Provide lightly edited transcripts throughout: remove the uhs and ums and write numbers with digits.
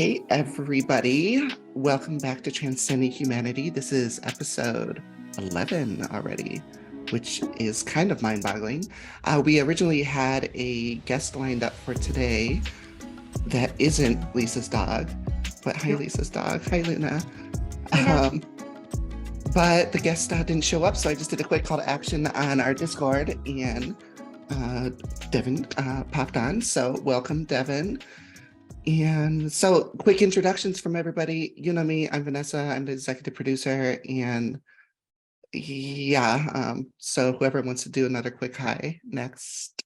Hey, everybody. Welcome back to Transcending Humanity. This is episode 11 already, which is kind of mind-boggling. We originally had a guest lined up for today that isn't Lisa's dog, but hi, Lisa's dog. Hi, Luna. But the guest didn't show up, so I just did a quick call to action on our Discord, and Devin popped on. So welcome, Devin. And so quick introductions from everybody. You know me, I'm Vanessa, I'm the executive producer, and yeah, so whoever wants to do another quick hi next.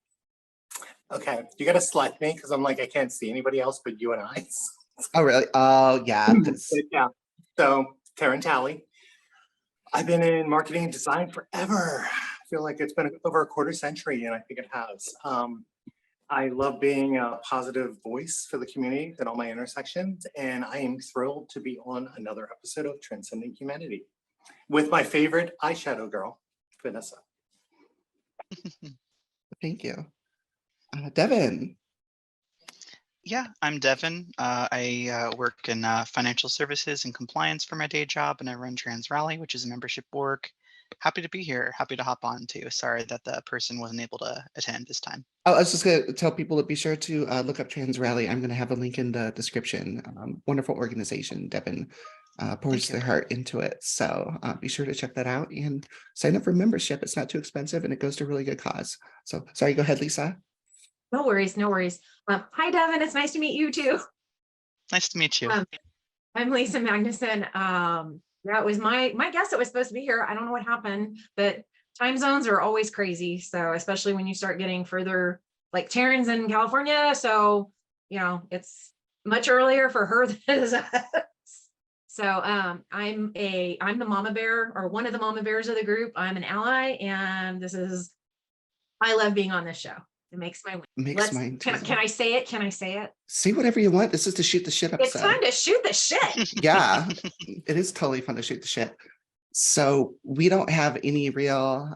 Okay, you gotta select me because I'm like, I can't see anybody else but you and I. Oh, really? Oh, yeah. Yeah, so Taryn Tally. I've been in marketing and design forever. I feel like it's been over a quarter century, and I think it has. I love being a positive voice for the community at all my intersections, and I am thrilled to be on another episode of Transcending Humanity with my favorite eyeshadow girl, Vanessa. Thank you. Devin. Yeah, I'm Devin. I work in financial services and compliance for my day job, and I run Trans Rally, which is a membership org. Happy to be here. Happy to hop on too. Sorry that the person wasn't able to attend this time. I was just going to tell people to be sure to look up Trans Rally. I'm going to have a link in the description. Wonderful organization. Devin pours their heart into it. So be sure to check that out and sign up for membership. It's not too expensive and it goes to a really good cause. So sorry, go ahead, Lisa. No worries, no worries. Hi, Devin. It's nice to meet you too. Nice to meet you. I'm Lisa Magnuson. Yeah, it was my guest that was supposed to be here. I don't know what happened, but time zones are always crazy. So especially when you start getting further, like Taryn's in California. So, you know, it's much earlier for her than it is us. So I'm the mama bear, or one of the mama bears of the group. I'm an ally, and I love being on this show. It makes my mine too. Can I say it? Can I say it? Say whatever you want. This is the shoot the shit episode. It's time to shoot the shit. Yeah, it is totally fun to shoot the shit. So we don't have any real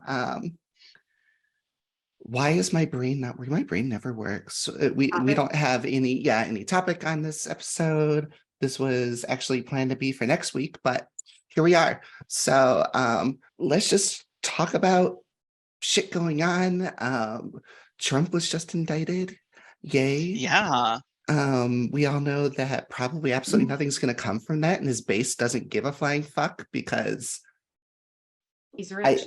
why is my brain not working? My brain never works. We don't have any topic on this episode. This was actually planned to be for next week, but here we are. So let's just talk about shit going on. Trump was just indicted. Yay. Yeah. We all know that probably absolutely nothing's going to come from that, and his base doesn't give a flying fuck because he's rich.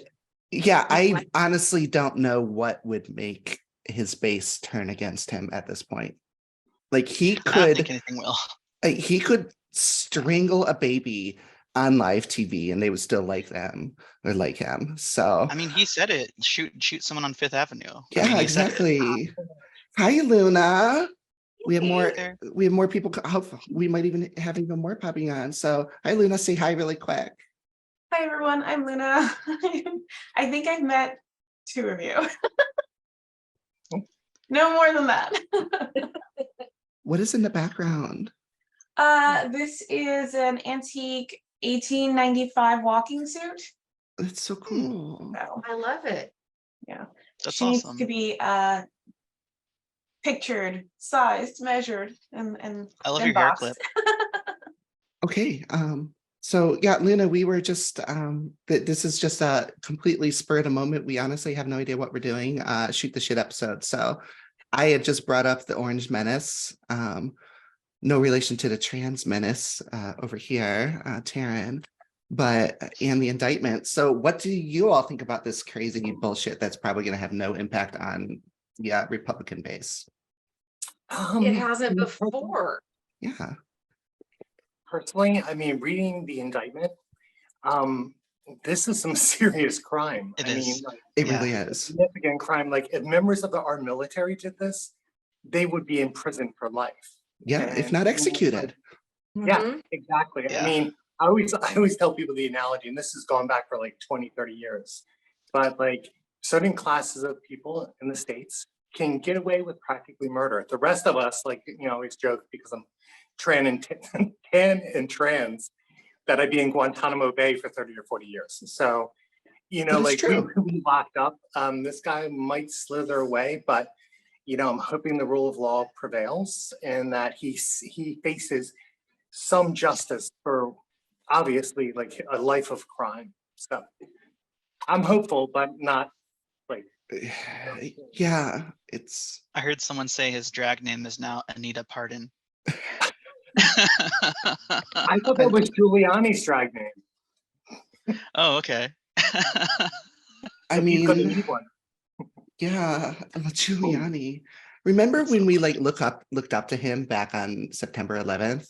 I honestly don't know what would make his base turn against him at this point. Like he could, I don't think anything will. He could strangle a baby on live TV and they would still like them or like him. So I mean, he said it. Shoot someone on Fifth Avenue. Yeah, I mean, exactly. Hi, Luna. We have more people. We might even have even more popping on. So hi, Luna. Say hi really quick. Hi, everyone. I'm Luna. I think I've met two of you. No more than that. What is in the background? This is an antique 1895 walking suit. That's so cool. So, I love it. Yeah. That's she awesome. Needs to be pictured, sized, measured, and I love your hair clip. Okay. So yeah, Luna, we were just this is just a completely spur of the moment. We honestly have no idea what we're doing. Shoot the shit episode. So I had just brought up the Orange Menace. No relation to the trans menace over here, Taryn, and the indictment. So what do you all think about this crazy bullshit that's probably going to have no impact on Republican base? It hasn't before. Yeah. Personally, I mean, reading the indictment, this is some serious crime. It really is. Significant crime. Like if members of our military did this, they would be in prison for life. Yeah, if not executed. Yeah, exactly. Yeah. I mean, I always tell people the analogy, and this has gone back for like 20, 30 years, but like certain classes of people in the States can get away with practically murder. The rest of us, like, you know, I always joke because I'm tan and trans, that I'd be in Guantanamo Bay for 30 or 40 years. So, you know, like we locked up, this guy might slither away, but I'm hoping the rule of law prevails and that he faces some justice for obviously like a life of crime. So I'm hopeful, but not like. Yeah, it's. I heard someone say his drag name is now Anita Pardon. I thought that was Giuliani's drag name. Oh, okay. I If he's gonna mean, need one. yeah, Giuliani. Remember when we like looked up to him back on September 11th?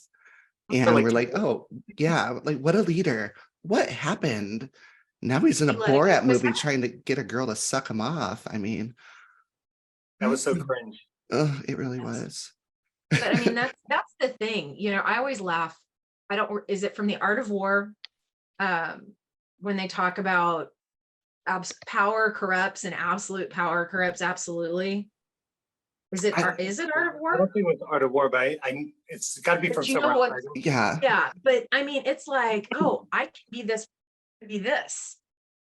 And like we're 2 like, oh, yeah, like what a leader. What happened? Now he's in a He let it go. Borat Was movie that- trying to get a girl to suck him off. I mean, That was so cringe. it really was. But I mean, that's the thing, I always laugh. Is it from The Art of War? When they talk about power corrupts and absolute power corrupts absolutely. Is it Art of I War? don't think it was Art of War, but it's got to be But from you know somewhere. what- else. Yeah. Yeah, but I mean, it's like, oh, I can be this,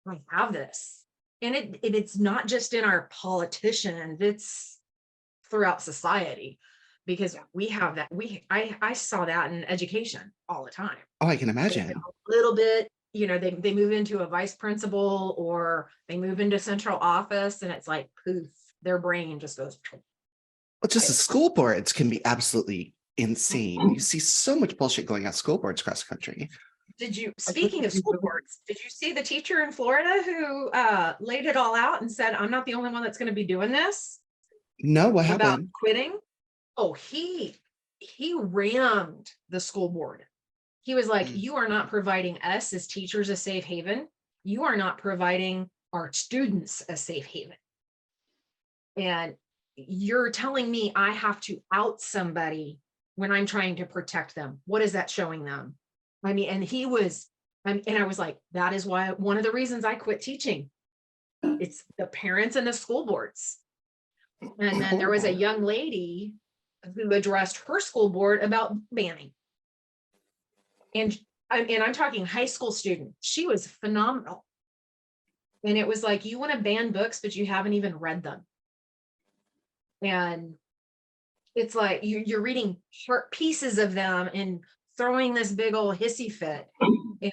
I have this. And it's not just in our politicians, it's throughout society. Because we have that, I saw that in education all the time. Oh, I can imagine. A little bit, they move into a vice principal or they move into central office and it's like poof, their brain just goes. Well, just the school boards can be absolutely insane. You see so much bullshit going on school boards across the country. Speaking of school boards, did you see the teacher in Florida who laid it all out and said, I'm not the only one that's going to be doing this? No, what About happened? quitting? Oh, he rammed the school board. He was like, you are not providing us as teachers a safe haven. You are not providing our students a safe haven. And you're telling me I have to out somebody when I'm trying to protect them. What is that showing them? I mean, and I was like, that is why one of the reasons I quit teaching. It's the parents and the school boards. And then there was a young lady who addressed her school board about banning. And I'm talking high school student. She was phenomenal. And it was like, you want to ban books, but you haven't even read them. And it's like you're reading short pieces of them and throwing this big old hissy fit. And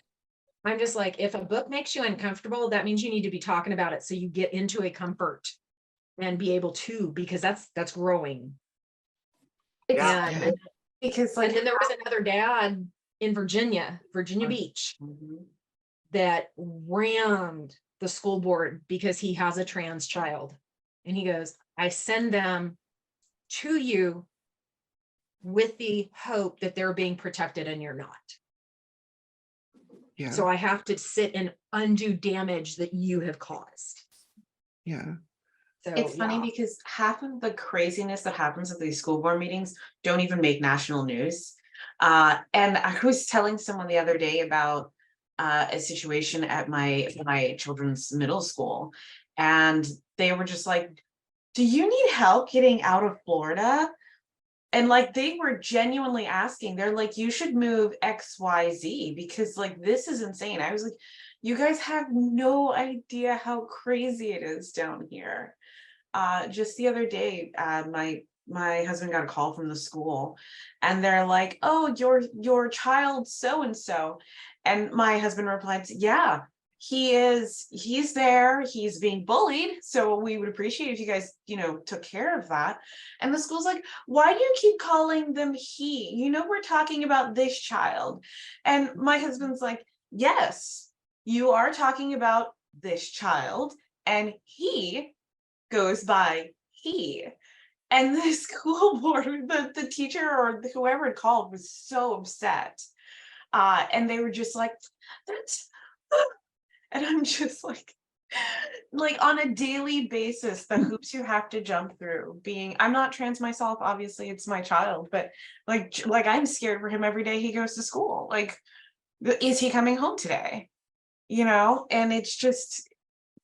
I'm just like, if a book makes you uncomfortable, that means you need to be talking about it so you get into a comfort and be able to, because that's growing. Yeah. And, Because and then there was another dad in Virginia Beach, that rammed the school board because he has a trans child. And he goes, I send them to you with the hope that they're being protected and you're not. Yeah. So I have to sit and undo damage that you have caused. Yeah. So It's funny because half of the craziness that happens at these school board meetings don't even make national news. And I was telling someone the other day about a situation at my children's middle school, and they were just like, do you need help getting out of Florida? And like, they were genuinely asking, they're like, you should move XYZ because like, this is insane. I was like, you guys have no idea how crazy it is down here. Just the other day, my husband got a call from the school and they're like, oh, your child so-and-so. And my husband replied, yeah, he's there, he's being bullied. So we would appreciate if you guys, took care of that. And the school's like, why do you keep calling them he? We're talking about this child. And my husband's like, yes, you are talking about this child, and he goes by he. And the school board, the teacher or whoever it called was so upset. And they were just like, that's, and I'm just like on a daily basis, the hoops you have to jump through I'm not trans myself, obviously it's my child, but like I'm scared for him every day he goes to school. Like, is he coming home today? And it's just,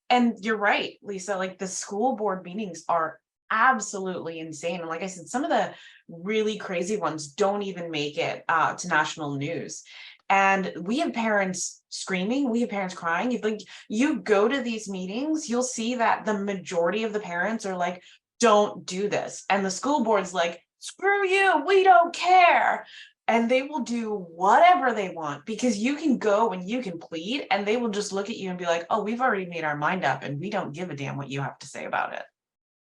and you're right, Lisa, like the school board meetings are absolutely insane. And like I said, some of the really crazy ones don't even make it to national news. And we have parents screaming, we have parents crying. If like you go to these meetings, you'll see that the majority of the parents are like, don't do this. And the school board's like, screw you, we don't care. And they will do whatever they want because you can go and you can plead and they will just look at you and be like, oh, we've already made our mind up and we don't give a damn what you have to say about it.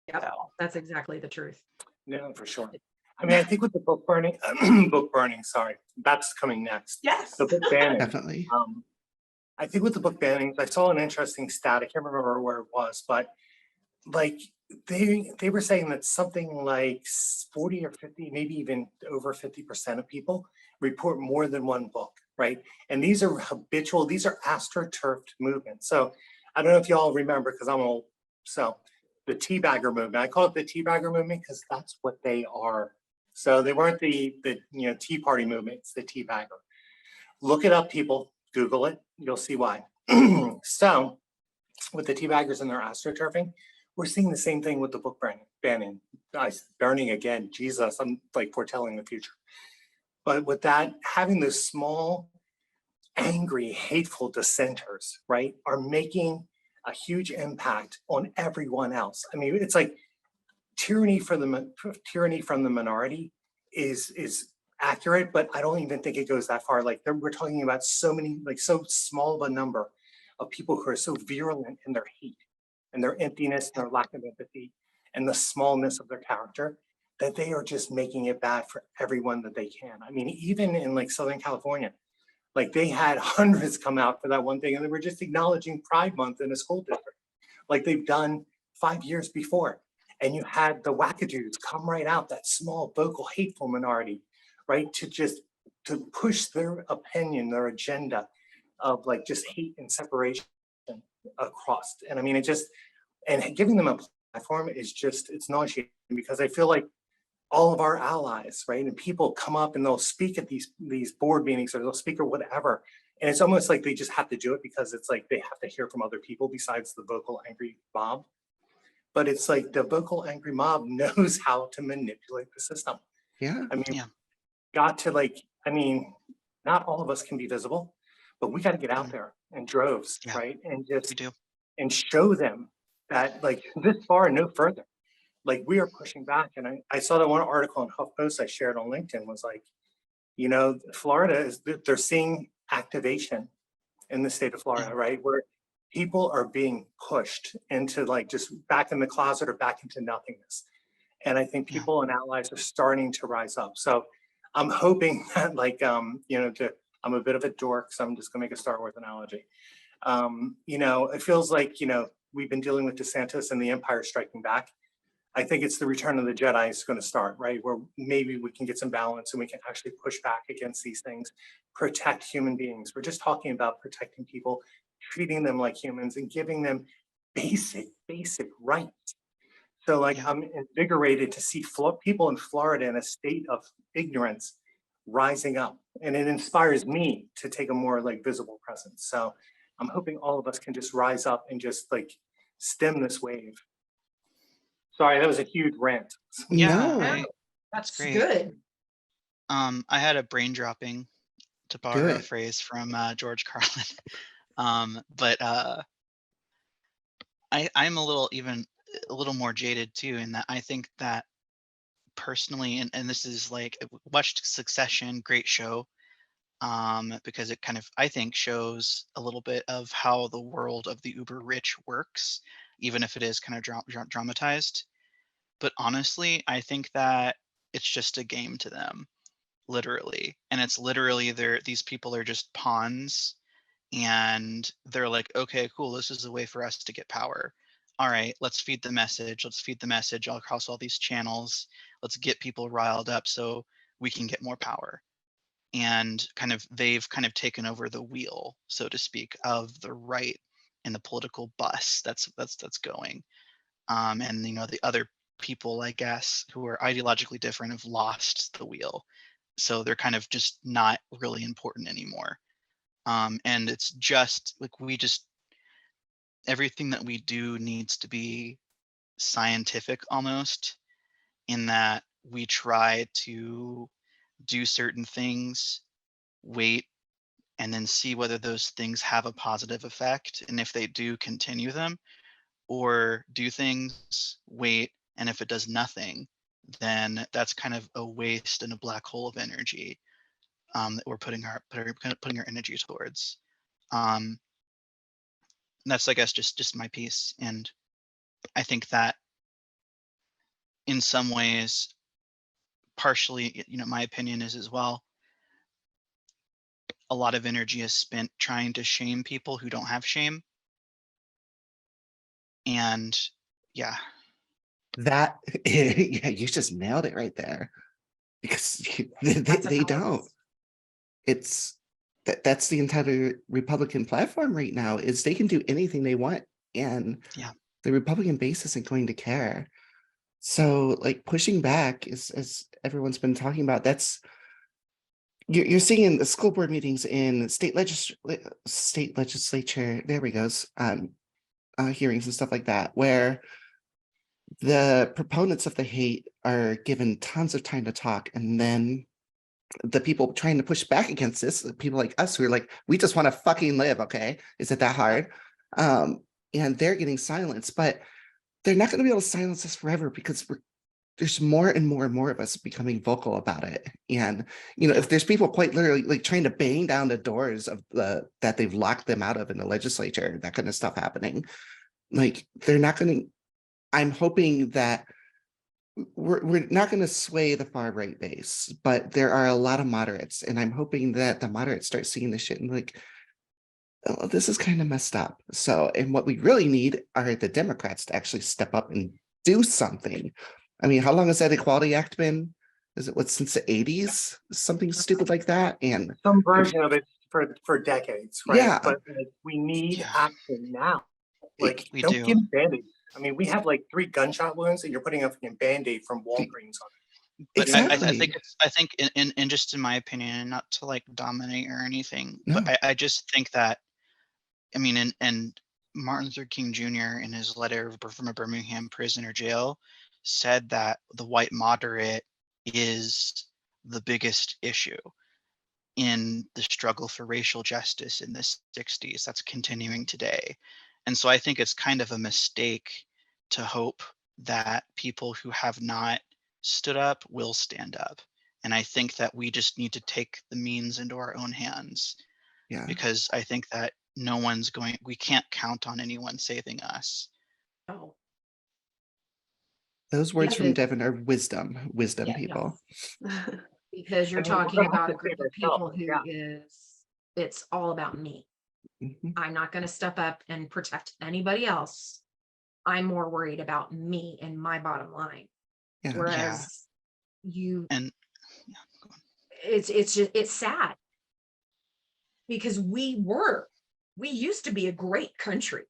Yep. So, That's exactly the truth. No, for sure. I mean, I think with the book burning, sorry, that's coming next. yes. The book banning. Definitely. I think with the book bannings, I saw an interesting stat. I can't remember where it was, but like they were saying that something like 40 or 50, maybe even over 50% of people report more than one book, right? And these are habitual, these are astroturfed movements. So I don't know if y'all remember, because I'm old. So the teabagger movement, I call it the teabagger movement because that's what they are. So they weren't the Tea Party movement, it's the teabagger. Look it up, people. Google it. You'll see why. So with the teabaggers and their astroturfing, we're seeing the same thing with the book banning. Guys, burning again. Jesus, I'm like foretelling the future. But with that, having those small, angry, hateful dissenters, right, are making a huge impact on everyone else. I mean, it's like tyranny from the minority is accurate, but I don't even think it goes that far. Like we're talking about so many, like so small of a number of people who are so virulent in their hate and their emptiness and their lack of empathy and the smallness of their character, that they are just making it bad for everyone that they can. I mean, even in like Southern California, like they had hundreds come out for that one thing and they were just acknowledging Pride Month in a school district, like they've done 5 years before. And you had the wackadoos come right out, that small, vocal, hateful minority, right, to push their opinion, their agenda of like just hate and separation across. And I mean, and giving them a platform is just, it's nauseating because I feel like all of our allies, right, and people come up and they'll speak at these board meetings or they'll speak or whatever. And it's almost like they just have to do it because it's like they have to hear from other people besides the vocal, angry mob. But it's like the vocal, angry mob knows how to manipulate the system. Yeah. I mean, Yeah. got to like, I mean, not all of us can be visible, but we got to get out there in droves, Yeah. right? And We just, do. and show them that like this far and no further, like we are pushing back. And I saw that one article in HuffPost I shared on LinkedIn was like, Florida they're seeing activation in the state of Florida, right? Where people are being pushed into like just back in the closet or back into nothingness. And I think people and allies are starting to rise up. So I'm hoping that like, I'm a bit of a dork, so I'm just gonna make a Star Wars analogy. It feels like, we've been dealing with DeSantis and the Empire striking back. I think it's the return of the Jedi is going to start, right? Where maybe we can get some balance and we can actually push back against these things, protect human beings. We're just talking about protecting people, treating them like humans and giving them basic rights. So like, I'm invigorated to see people in Florida in a state of ignorance rising up, and it inspires me to take a more like visible presence. So I'm hoping all of us can just rise up and just like stem this wave. Sorry, that was a huge rant. Yeah. No. That's great. good. I had a brain dropping, to borrow Do a it. phrase from George Carlin. But I'm a little more jaded too, in that I think that personally, and this is like, I watched Succession, great show, because it kind of, I think, shows a little bit of how the world of the uber rich works, even if it is kind of dramatized. But honestly, I think that it's just a game to them, literally. And it's literally these people are just pawns, and they're like, okay, cool, this is a way for us to get power. All right, let's feed the message. Let's feed the message all across all these channels. Let's get people riled up so we can get more power. And they've kind of taken over the wheel, so to speak, of the right in the political bus that's going. And the other people, I guess, who are ideologically different have lost the wheel, so they're kind of just not really important anymore. And it's just like everything that we do needs to be scientific almost, in that we try to do certain things, wait, and then see whether those things have a positive effect. And if they do, continue them, or do things, wait, And if it does nothing, then that's kind of a waste and a black hole of energy that we're putting our energy towards. And that's, I guess, just my piece. And I think that in some ways, partially, my opinion is as well, a lot of energy is spent trying to shame people who don't have shame. And yeah, That yeah, you just nailed it right there. Because they don't. It's that's the entire Republican platform right now, is they can do anything they want, and Yeah. the Republican base isn't going to care. So like pushing back is, as everyone's been talking about, that's you're seeing in the school board meetings, in state legislature, there we goes, hearings and stuff like that, where the proponents of the hate are given tons of time to talk, and then the people trying to push back against this, people like us who are like, we just want to fucking live, okay? Is it that hard? And they're getting silenced, but they're not going to be able to silence us forever, because there's more and more and more of us becoming vocal about it. And if there's people quite literally like trying to bang down the doors of that they've locked them out of in the legislature, that kind of stuff happening, like they're not going to. I'm hoping that we're not going to sway the far right base, but there are a lot of moderates, and I'm hoping that the moderates start seeing this shit and like, oh, this is kind of messed up. So, and what we really need are the Democrats to actually step up and do something. I mean, how long has that Equality Act been? Is it since the 80s? Something stupid like that? And some version of it for decades, right? Yeah. But like, we need action now. Like, We don't do. give Band-Aid. I mean, we have like 3 gunshot wounds and you're putting a fucking Band-Aid from Walgreens on it. But exactly. I think in just in my opinion, and not to like dominate or anything, No. but I just think that, I mean, and Martin Luther King Jr. in his letter from a Birmingham prison or jail said that the white moderate is the biggest issue in the struggle for racial justice in the 60s that's continuing today. And so I think it's kind of a mistake to hope that people who have not stood up will stand up. And I think that we just need to take the means into our own hands, Yeah. because I think that we can't count on anyone saving us. Oh, Those words from Yes. Devin are wisdom Yeah. people. because you're I mean, we're talking gonna have about to a group save of people ourselves, who yeah. it's all about me. Mhm. I'm not going to step up and protect anybody else. I'm more worried about me and my bottom line. Yeah. Whereas And it's sad, because we used to be a great country.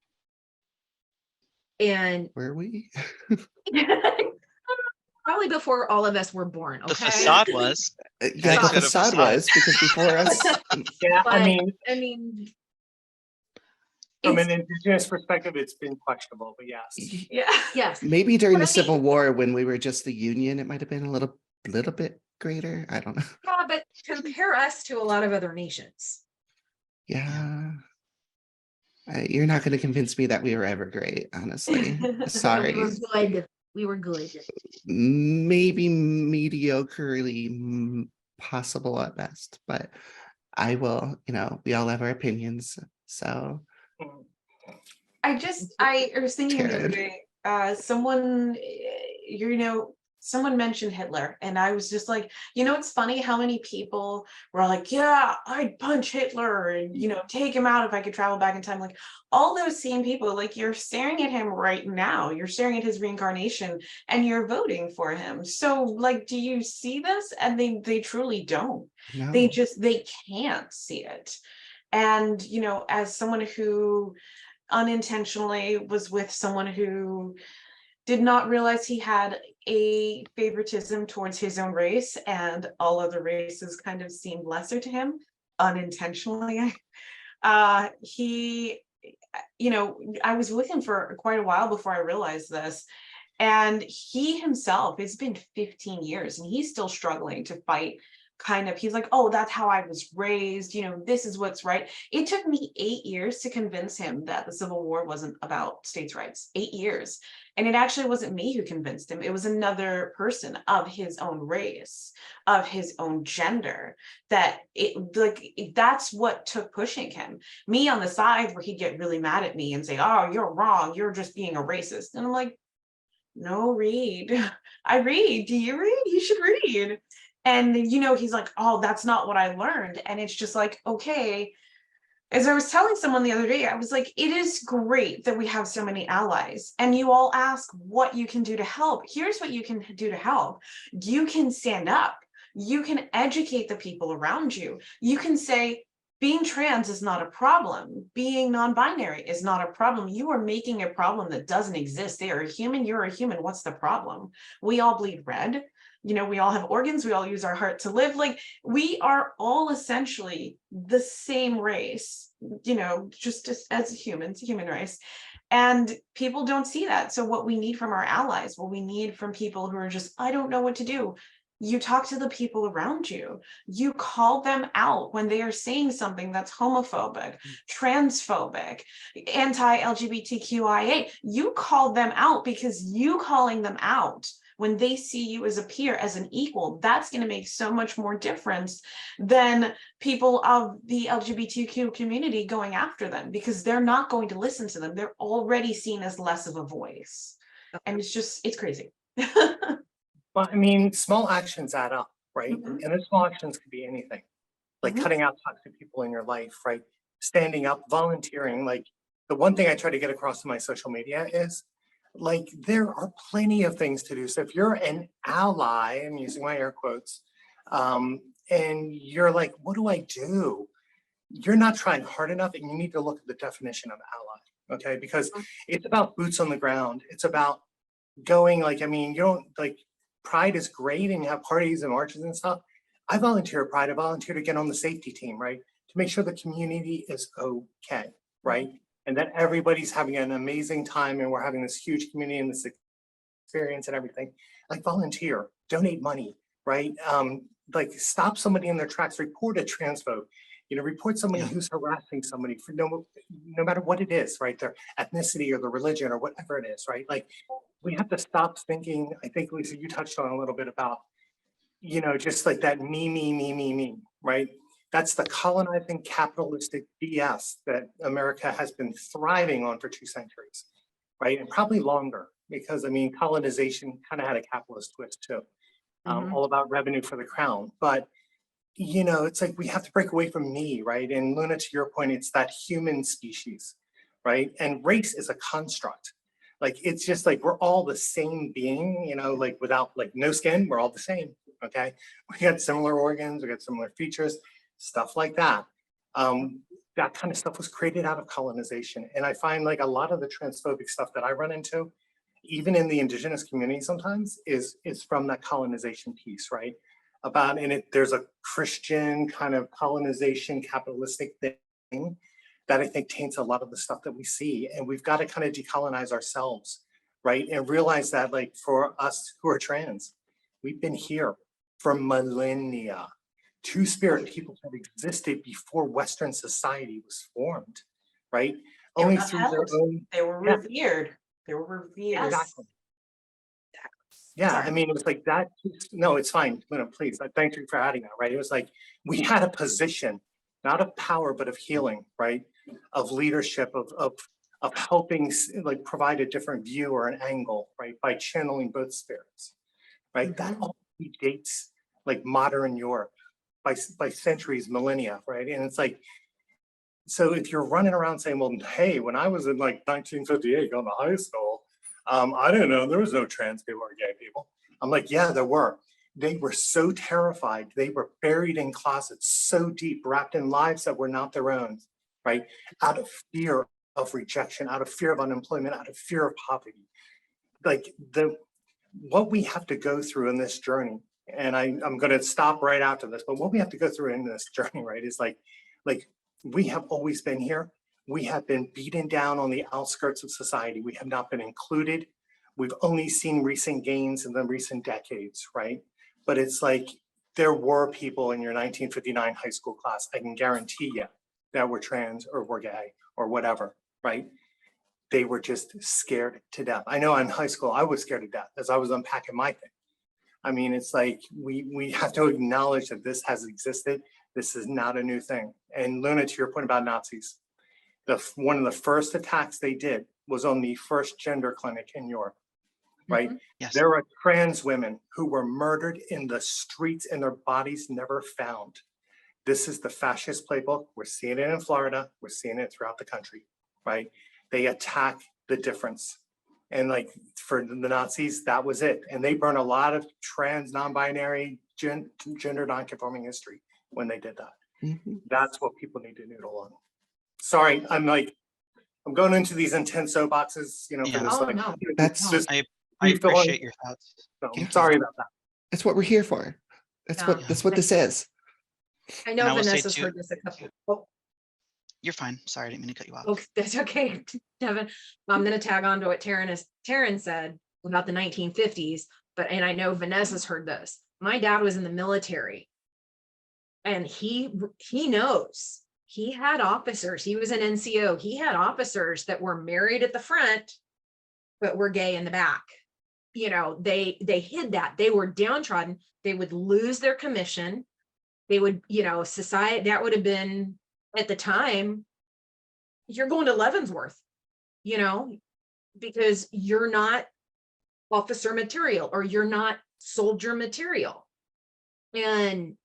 And Were we? probably before all of us were born. the Okay. facade was. Yeah, Thanks the to the facade facade. was, because before us, Yeah, But, I mean, from it's- an indigenous perspective, it's been questionable, but yes. Yeah. yes. maybe during But the I Civil mean- War, when we were just the Union, it might have been a little bit greater. I don't know. Yeah, but compare us to a lot of other nations. Yeah. You're not going to convince me that we were ever great, honestly. Sorry. We were good. Maybe mediocrely possible at best, but I will, we all have our opinions. So I was thinking the other Taryn. day, someone mentioned Hitler, and I was just like, it's funny how many people were like, yeah, I'd punch Hitler and, take him out if I could travel back in time. Like, all those same people, like, you're staring at him right now, you're staring at his reincarnation, and you're voting for him. So, like, do you see this? And they truly don't. No. They can't see it. And, as someone who unintentionally was with someone who did not realize he had a favoritism towards his own race, and all other races kind of seemed lesser to him unintentionally. I was with him for quite a while before I realized this. And he himself, it's been 15 years and he's still struggling to fight he's like, oh, that's how I was raised, this is what's right. It took me 8 years to convince him that the Civil War wasn't about states' rights. 8 years. And it actually wasn't me who convinced him. It was another person of his own race, of his own gender, that's what took pushing him. Me on the side where he'd get really mad at me and say, oh, you're wrong, you're just being a racist. And I'm like, no, read. I read. Do you read? You should read. And he's like, oh, that's not what I learned. And it's just like, okay. As I was telling someone the other day, I was like, it is great that we have so many allies. And you all ask what you can do to help. Here's what you can do to help. You can stand up. You can educate the people around you. You can say, being trans is not a problem. Being non-binary is not a problem. You are making a problem that doesn't exist. They are a human. You're a human. What's the problem? We all bleed red. We all have organs. We all use our heart to live. Like, we are all essentially the same race, just as humans, human race. And people don't see that. So what we need from our allies, what we need from people who are just, I don't know what to do. You talk to the people around you. You call them out when they are saying something that's homophobic, transphobic, anti-LGBTQIA. You call them out, because you calling them out when they see you as a peer, as an equal, that's going to make so much more difference than people of the LGBTQ community going after them, because they're not going to listen to them. They're already seen as less of a voice. And it's crazy. Well, I mean, small actions add up, right? Mhm. And those small actions could be anything, like Mhm. cutting out toxic people in your life, right? Standing up, volunteering. Like, the one thing I try to get across to my social media is, like, there are plenty of things to do. So if you're an ally, I'm using my air quotes, and you're like, what do I do? You're not trying hard enough, and you need to look at the definition of ally, okay? Because it's about boots on the ground. It's about going, like, I mean, you don't, like, Pride is great and you have parties and marches and stuff. I volunteer at Pride. I volunteer to get on the safety team, right? To make sure the community is okay, right? And that everybody's having an amazing time and we're having this huge community and this experience and everything. Like, volunteer, donate money, right? Like, stop somebody in their tracks, report a transphobe, report somebody who's harassing somebody for no matter what it is, right? Their ethnicity or their religion or whatever it is, right? Like, we have to stop thinking. I think, Lisa, you touched on a little bit about, just like that me, right? That's the colonizing capitalistic BS that America has been thriving on for 2 centuries, right? And probably longer, because I mean, colonization kind of had a capitalist twist too, all about revenue for the crown. But, it's like we have to break away from me, right? And Luna, to your point, it's that human species, right? And race is a construct. Like, it's just like we're all the same being, like, without, like, no skin, we're all the same. Okay. We got similar organs, we got similar features, stuff like that. That kind of stuff was created out of colonization. And I find, like, a lot of the transphobic stuff that I run into, even in the indigenous community sometimes, is from that colonization piece, right? There's a Christian kind of colonization capitalistic thing that I think taints a lot of the stuff that we see. And we've got to kind of decolonize ourselves, right? And realize that, like, for us who are trans, we've been here for millennia. Two-spirit people have existed before Western society was formed, right? They were Only not through their held. own. They were Yeah. revered. They were revered. Exactly. Yeah, Sorry. I mean, it was like that. No, it's fine. No, please. Thank you for adding that, right? It was like we had a position, not of power, but of healing, right? Of leadership, of helping, like, provide a different view or an angle, right? By channeling both spirits, right? That all predates, like, modern Europe by centuries, millennia, right? And it's like, so if you're running around saying, well, hey, when I was in, like, 1958 going to high school, I didn't know there was no trans people or gay people. I'm like, yeah, there were. They were so terrified. They were buried in closets so deep, wrapped in lives that were not their own, right? Out of fear of rejection, out of fear of unemployment, out of fear of poverty. Like, what we have to go through in this journey, and I'm going to stop right after this, but what we have to go through in this journey, right, is like we have always been here. We have been beaten down on the outskirts of society. We have not been included. We've only seen recent gains in the recent decades, right? But it's like, there were people in your 1959 high school class, I can guarantee you, that were trans or were gay or whatever, right? They were just scared to death. I know in high school, I was scared to death as I was unpacking my thing. I mean, it's like, we have to acknowledge that this has existed. This is not a new thing. And Luna, to your point about Nazis, one of the first attacks they did was on the first gender clinic in Europe, right? Yes. There are trans women who were murdered in the streets and their bodies never found. This is the fascist playbook. We're seeing it in Florida. We're seeing it throughout the country, right? They attack the difference. And like for the Nazis, that was it. And they burn a lot of trans, non-binary, gender non-conforming history when they did that. That's what people need to noodle on. Sorry, I'm going into these intense soapboxes, you know, for Yeah. this. Oh, like, no. That's- this I brief on- appreciate your thoughts. so, Yeah. sorry about that. That's what we're here for. That's Yeah. what this is. I And know I will say Vanessa's too- heard this a couple. Oh, You're fine. Sorry, I didn't mean to cut you off. okay, that's okay, Devin. I'm gonna tag on to what Taryn said about the 1950s, and I know Vanessa's heard this. My dad was in the military. And he knows. He had officers. He was an NCO. He had officers that were married at the front, but were gay in the back. You know, they hid that. They were downtrodden. They would lose their commission. They would, you know, society, that would have been at the time, you're going to Leavenworth, you know, because you're not officer material or you're not soldier material. And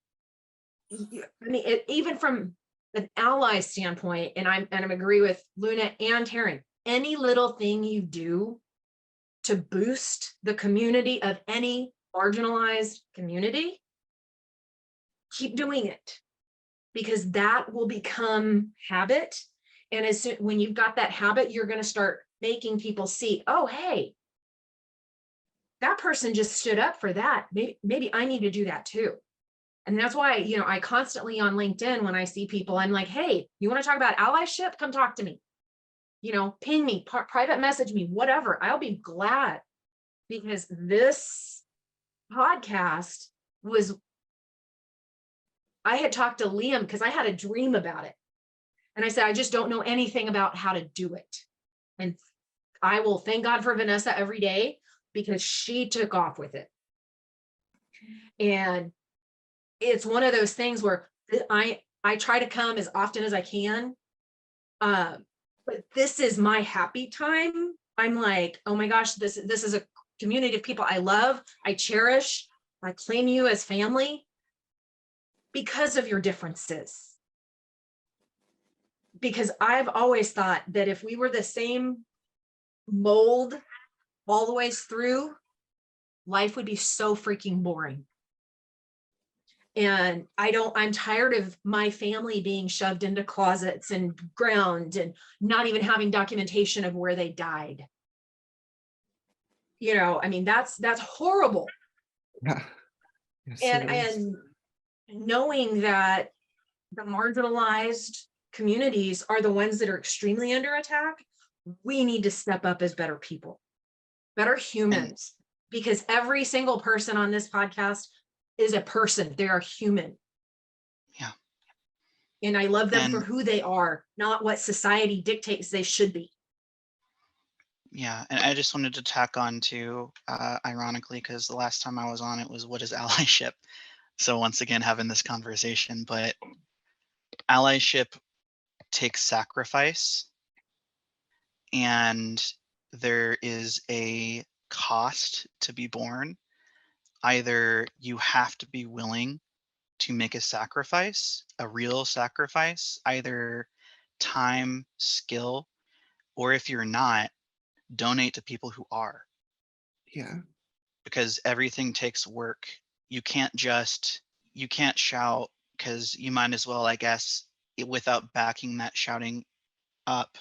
I mean, even from an ally standpoint, and I'm agree with Luna and Taryn, any little thing you do to boost the community of any marginalized community, keep doing it, because that will become habit. And as soon, when you've got that habit, you're going to start making people see, oh, hey, that person just stood up for that. Maybe I need to do that too. And that's why, you know, I constantly on LinkedIn, when I see people, I'm like, hey, you want to talk about allyship? Come talk to me. You know, ping me, private message me, whatever. I'll be glad, because this podcast was, I had talked to Liam because I had a dream about it. And I said, I just don't know anything about how to do it. And I will thank God for Vanessa every day, because she took off with it. And it's one of those things where I try to come as often as I can. But this is my happy time. I'm like, oh my gosh, this is a community of people I love, I cherish, I claim you as family because of your differences. Because I've always thought that if we were the same mold all the ways through, life would be so freaking boring. And I'm tired of my family being shoved into closets and ground and not even having documentation of where they died. You know, I mean, that's horrible. Yeah. Yes, it is. And knowing that the marginalized communities are the ones that are extremely under attack, we need to step up as better people, better humans, because every single person on this podcast is a person. They are human. Yeah. And I love them for And- who they are, not what society dictates they should be. Yeah, and I just wanted to tack on to, ironically, because the last time I was on, it was what is allyship? So once again, having this conversation, but allyship takes sacrifice, and there is a cost to be borne. Either you have to be willing to make a sacrifice, a real sacrifice, either time, skill, or if you're not, donate to people who are, Yeah. because everything takes work. You can't shout, because you might as well, I guess, without backing that shouting up,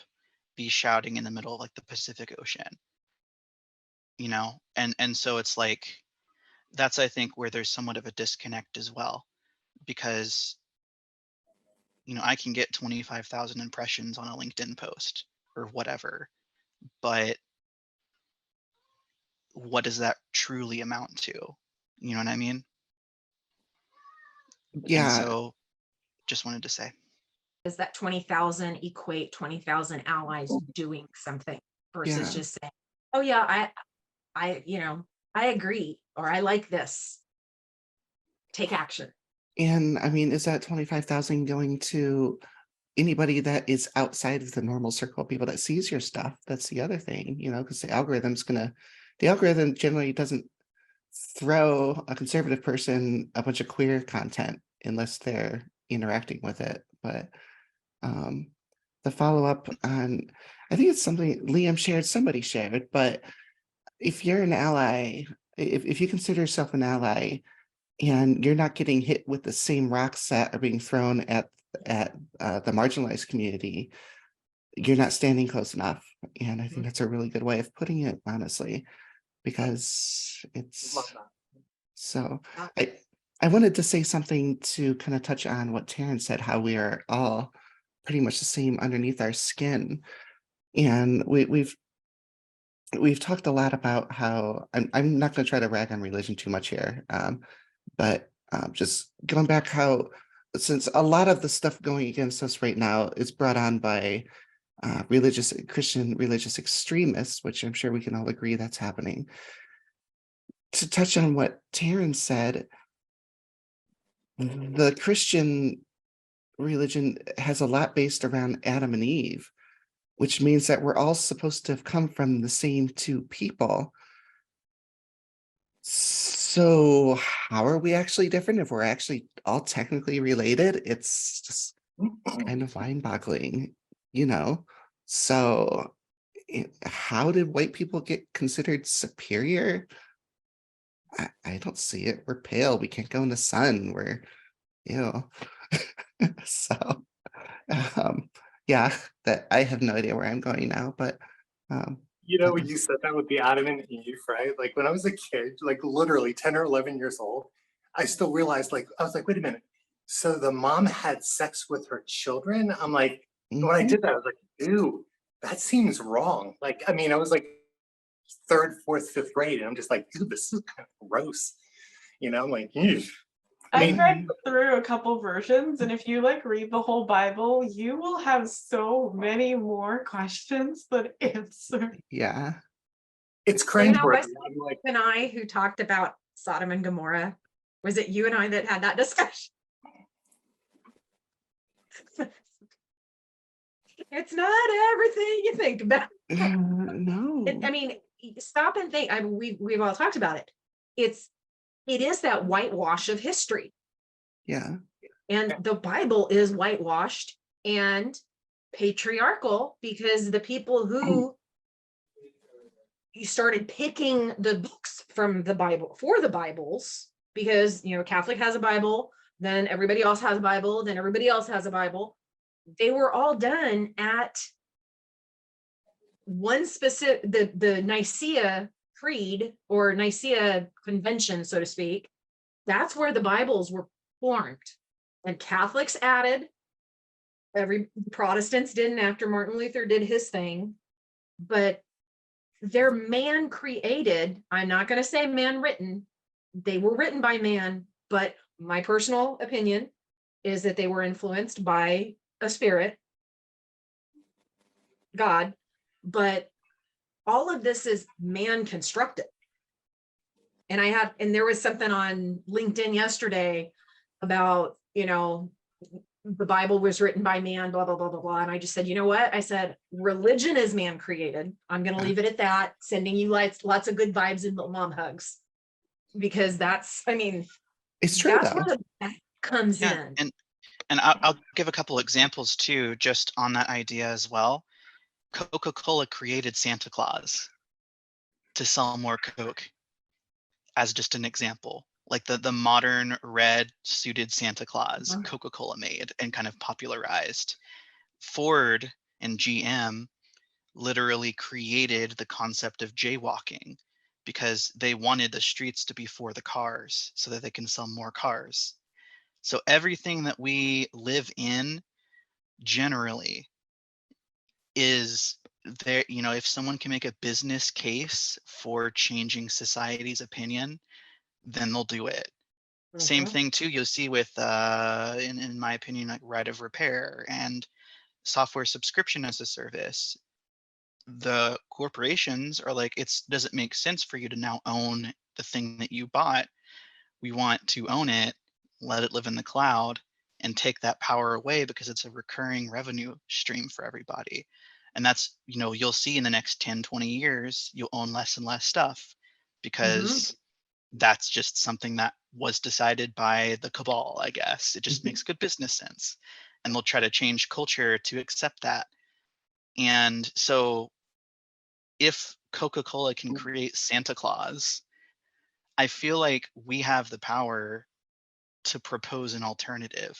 be shouting in the middle of like the Pacific Ocean, you know? And so it's like, that's, I think, where there's somewhat of a disconnect as well, because, you know, I can get 25,000 impressions on a LinkedIn post or whatever, but what does that truly amount to? You know what I mean? And Yeah, so just wanted to say, Does that 20,000 equate 20,000 allies doing something versus yeah. just saying, oh yeah, I agree, or I like this. Take action. And I mean, is that 25,000 going to anybody that is outside of the normal circle of people that sees your stuff? That's the other thing, because the algorithm generally doesn't throw a conservative person a bunch of queer content unless they're interacting with it. But the follow-up on, I think it's something Liam shared, somebody shared, but if you're an ally, if you consider yourself an ally and you're not getting hit with the same rocks that are being thrown at the marginalized community, you're not standing close enough. And I think that's a really good way of putting it, honestly, because it's Love that. so I wanted to say something to kind of touch on what Taryn said, how we are all pretty much the same underneath our skin. And we've talked a lot about how I'm not going to try to rag on religion too much here, but just going back how since a lot of the stuff going against us right now is brought on by Christian religious extremists, which I'm sure we can all agree that's happening. To touch on what Taryn said, the Christian religion has a lot based around Adam and Eve, which means that we're all supposed to have come from the same two people. So how are we actually different if we're actually all technically related? It's just kind of mind-boggling, So how did white people get considered superior? I don't see it. We're pale. We can't go in the sun. We're, so yeah, that I have no idea where I'm going now, but When you said that with the Adam and Eve, right? Like when I was a kid, like literally 10 or 11 years old, I still realized, I was like, wait a minute. So the mom had sex with her children? I'm like, when I mhm, did that, I was like, ew, that seems wrong. Like, I mean, I was like third, fourth, fifth grade, and I'm just like, ew, this is kind of gross. I'm like, ew. I I've mean, read through a couple versions, and if you read the whole Bible, you will have so many more questions than answers. yeah. it's You know, cringeworthy. Wes I'm like, and I, who talked about Sodom and Gomorrah, was it you and I that had that discussion? It's not everything you think about. No. I mean, stop and think. We've all talked about it. It is that whitewash of history, Yeah. and the Bible is whitewashed and patriarchal because the people who you started picking the books from the Bible for the Bibles, because Catholic has a Bible, then everybody else has a Bible, then everybody else has a Bible. They were all done at one specific the Nicaea Creed or Nicaea Convention, so to speak. That's where the Bibles were formed, and Catholics added. Every Protestants didn't after Martin Luther did his thing, but they're man created. I'm not going to say man written. They were written by man, but my personal opinion is that they were influenced by a spirit, God, but all of this is man constructed. And there was something on LinkedIn yesterday about, the Bible was written by man, blah, blah, blah, blah, blah. And I just said, you know what? I said, religion is man created. I'm going to leave it at that, sending you lots of good vibes and mom hugs, because It's true that's though. where the back comes yeah, in. and I'll give a couple examples too, just on that idea as well. Coca-Cola created Santa Claus to sell more Coke, as just an example. Like the modern red suited Santa Claus, Coca-Cola made and kind of popularized. Ford and GM literally created the concept of jaywalking because they wanted the streets to be for the cars so that they can sell more cars. So everything that we live in generally is there. If someone can make a business case for changing society's opinion, then they'll do it. Same Mhm. thing too, you'll see with, in my opinion, like right of repair and software subscription as a service. The corporations are like, does it make sense for you to now own the thing that you bought? We want to own it, let it live in the cloud, and take that power away because it's a recurring revenue stream for everybody. And that's, you'll see in the next 10, 20 years, you'll own less and less stuff because that's just something that was decided by the cabal, I guess. It just makes good business sense. And they'll try to change culture to accept that. And so if Coca-Cola can create Santa Claus, I feel like we have the power to propose an alternative.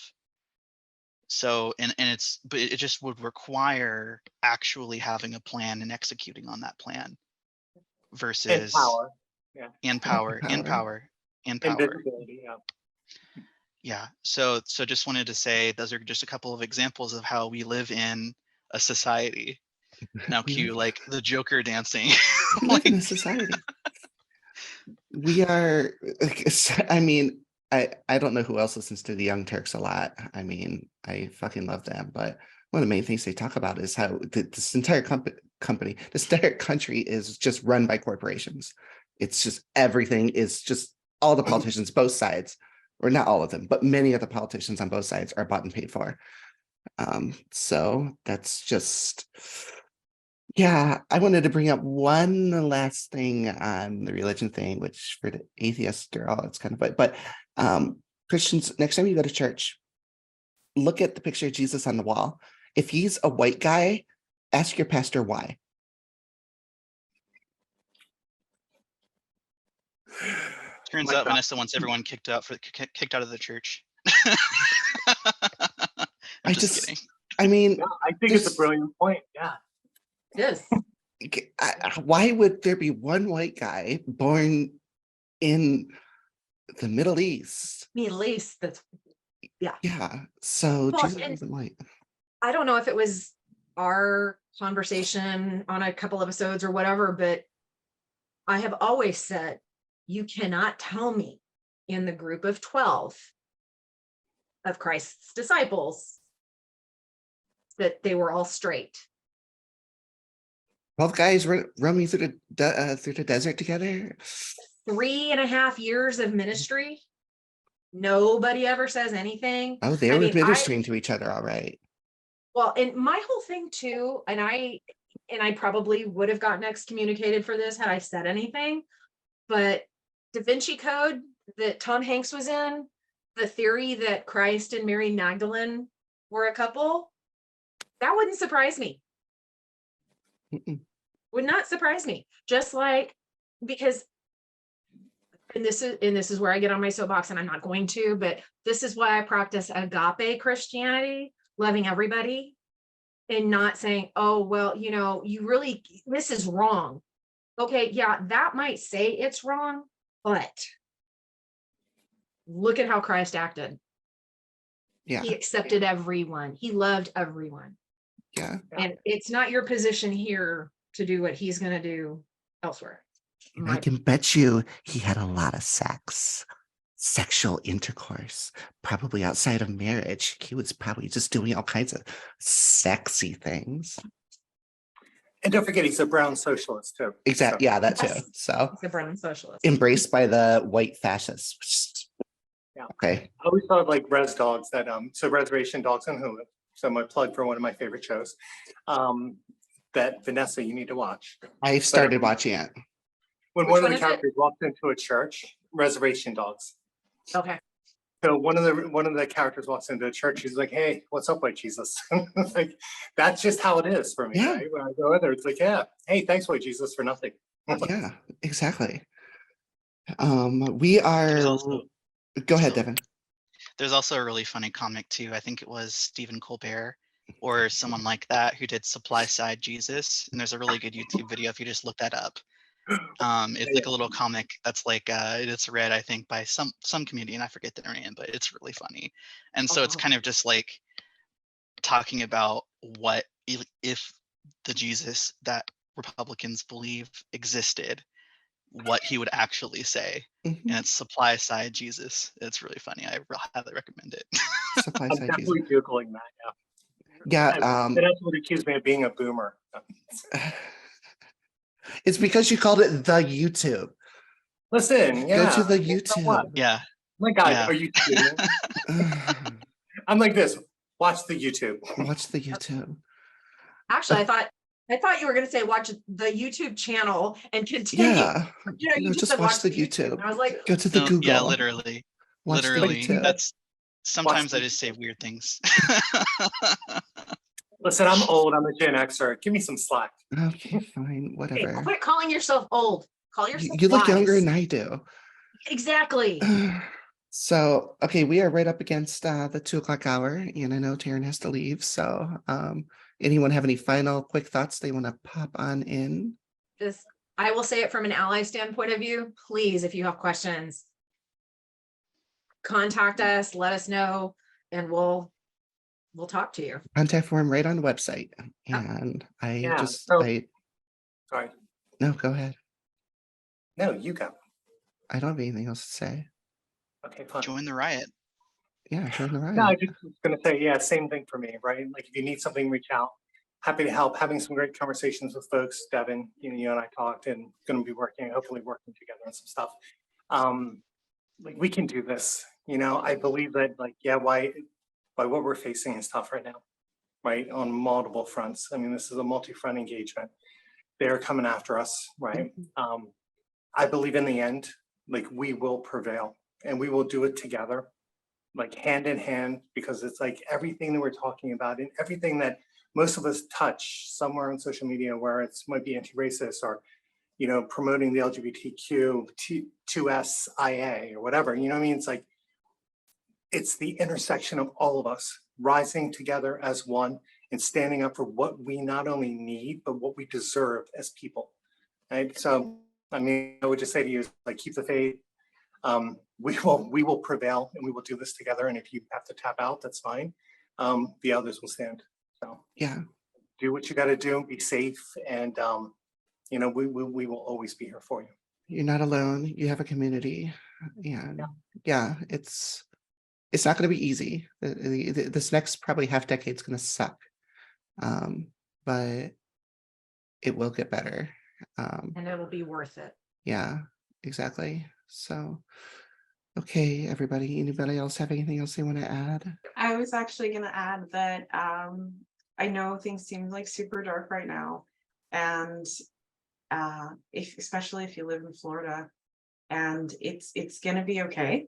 So, and but it just would require actually having a plan and executing on that plan And versus power. Yeah. and power, and Power. power, and And power. visibility. Yeah. Yeah. So just wanted to say those are just a couple of examples of how we live in a society. Now We cue like the Joker dancing. live in a society. We are, I mean, I don't know who else listens to the Young Turks a lot. I mean, I fucking love them, but one of the main things they talk about is how this entire company, this entire country is just run by corporations. It's just everything is just all the politicians, both sides, or not all of them, but many of the politicians on both sides are bought and paid for. So that's just, yeah, I wanted to bring up one last thing on the religion thing, which for the atheist girl, it's kind of, but Christians, next time you go to church, look at the picture of Jesus on the wall. If he's a white guy, ask your pastor why. Turns My out God. Vanessa wants everyone kicked out of the church. I'm I just just, kidding. I mean, Yeah, I think it's a this- brilliant point. Yeah. Yes. why would there be one white guy born in the Middle East? Middle East, that's, Yeah, so Well, Jesus and- wasn't white. I don't know if it was our conversation on a couple episodes or whatever, but I have always said, you cannot tell me in the group of 12 of Christ's disciples that they were all straight. 12 guys roaming through the desert together. 3.5 years of ministry. Nobody ever says anything. Oh, they I were mean, ministering to each other, all right. Well, and my whole thing too, and I probably would have gotten excommunicated for this had I said anything, but Da Vinci Code that Tom Hanks was in, the theory that Christ and Mary Magdalene were a couple, that wouldn't surprise me. Mm-mm. Would not surprise me. Just like, because, and this is where I get on my soapbox, and I'm not going to, but this is why I practice agape Christianity, loving everybody and not saying, oh, well, you really, this is wrong. Okay, yeah, that might say it's wrong, but look at how Christ acted. Yeah, He accepted everyone. He loved everyone. yeah. And it's not your position here to do what he's going to do elsewhere. And I can bet you he had a lot of sex, sexual intercourse, probably outside of marriage. He was probably just doing all kinds of sexy things. And don't forget, he's a brown socialist too. Exactly. So- Yeah, that too. Yes. So He's a Brennan socialist. embraced by the white fascists. Yeah. Okay. I always thought like Res Dogs that so Reservation Dogs on Hulu. So my plug for one of my favorite shows. That Vanessa, you need to watch. I've started watching it. When Which one of one the is it? characters walks into a church, Reservation Dogs. Okay. So one of the characters walks into a church. He's like, "Hey, what's up, white Jesus?" Like that's just how it is for me. Yeah. Right? When I go in there, it's like, "Yeah, hey, thanks, white Jesus, for nothing." Yeah, exactly. We are. also- Go ahead, Devin. There's also a really funny comic too. I think it was Stephen Colbert or someone like that who did Supply Side Jesus. And there's a really good YouTube video if you just look that up. It's like a little comic that's like it's read, I think, by some comedian. I forget their name, but it's really funny. And so it's kind of just like talking about what if the Jesus that Republicans believe existed, what he would actually say. Mhm. And it's supply side Jesus. It's really funny. I highly recommend it. Supply I'm side definitely Jesus. Googling that now. Yeah, That would accuse me of being a boomer. it's because you called it the YouTube. Listen, Go to yeah. the so what? YouTube. Yeah. My God, Yeah. are you kidding me? I'm like this. Watch the YouTube. Watch the YouTube. Actually, I thought you were gonna say watch the YouTube channel and continue. Yeah. You know, you No, just just said watch the YouTube. YouTube. I was like, Go to the No, Google. yeah, literally. Watch the Literally. YouTube. That's sometimes I the just say weird things. Listen, I'm old. I'm a Gen Xer. Give me some slack. Okay, fine, hey, whatever. quit calling yourself old. Call yourself You look younger wise. than I do. Exactly. So, okay, we are right up against the 2 o'clock hour, and I know Taryn has to leave. So, anyone have any final quick thoughts they want to pop on in? Just, I will say it from an ally standpoint of view. Please, if you have questions, contact us, let us know, and we'll talk to you. Contact form right on the website. Yep. And Yeah, so- I Sorry. no, go ahead. No, you go. I don't have anything else to say. Okay, fine. Join the riot. Yeah, join the riot. No, I just was gonna say, yeah, same thing for me, right? Like if you need something, reach out. Happy to help. Having some great conversations with folks. Devin, you and I talked, and gonna be hopefully working together on some stuff. Like we can do this. I believe that, like, yeah, why what we're facing is tough right now, right? On multiple fronts. I mean, this is a multi-front engagement. They're coming after us, right? I believe in the end, like we will prevail, and we will do it together, like hand in hand, because it's like everything that we're talking about and everything that most of us touch somewhere on social media, where it's might be anti-racist or, promoting the LGBTQ 2SIA or whatever, you know what I mean? It's like, it's the intersection of all of us rising together as one and standing up for what we not only need, but what we deserve as people, right? So, I mean, I would just say to you, like, keep the faith. We will prevail, and we will do this together. And if you have to tap out, that's fine. The others will stand. So Yeah. do what you got to do. Be safe, and we will always be here for you. You're not alone. You have a community. And yeah, it's not going to be easy. This next probably half decade is going to suck. But it will get better. And it'll be worth it. Yeah, exactly. So, okay, everybody, anybody else have anything else they want to add? I was actually gonna add that I know things seem like super dark right now. And especially if you live in Florida, and it's gonna be okay.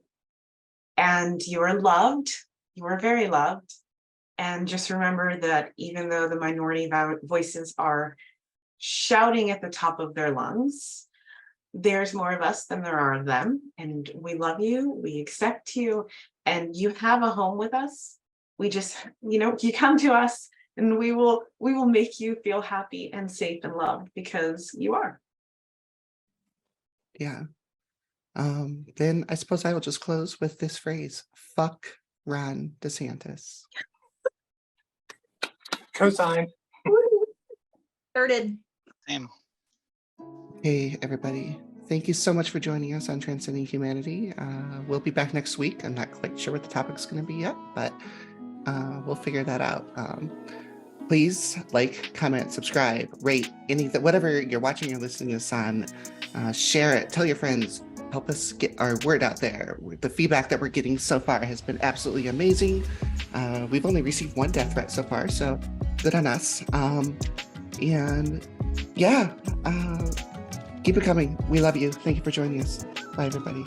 And you are loved, you are very loved. And just remember that even though the minority voices are shouting at the top of their lungs, there's more of us than there are of them. And we love you, we accept you, and you have a home with us. We just, you come to us, and we will make you feel happy and safe and loved, because you are. Yeah. Then I suppose I will just close with this phrase: fuck Ron DeSantis. Cosign. Started. Same. Hey, everybody. Thank you so much for joining us on Transcending Humanity. We'll be back next week. I'm not quite sure what the topic's going to be yet, but we'll figure that out. Please like, comment, subscribe, rate, anything, whatever you're watching or listening to this on. Share it. Tell your friends. Help us get our word out there. The feedback that we're getting so far has been absolutely amazing. We've only received 1 death threat so far, so good on us. And yeah, keep it coming. We love you. Thank you for joining us. Bye, everybody.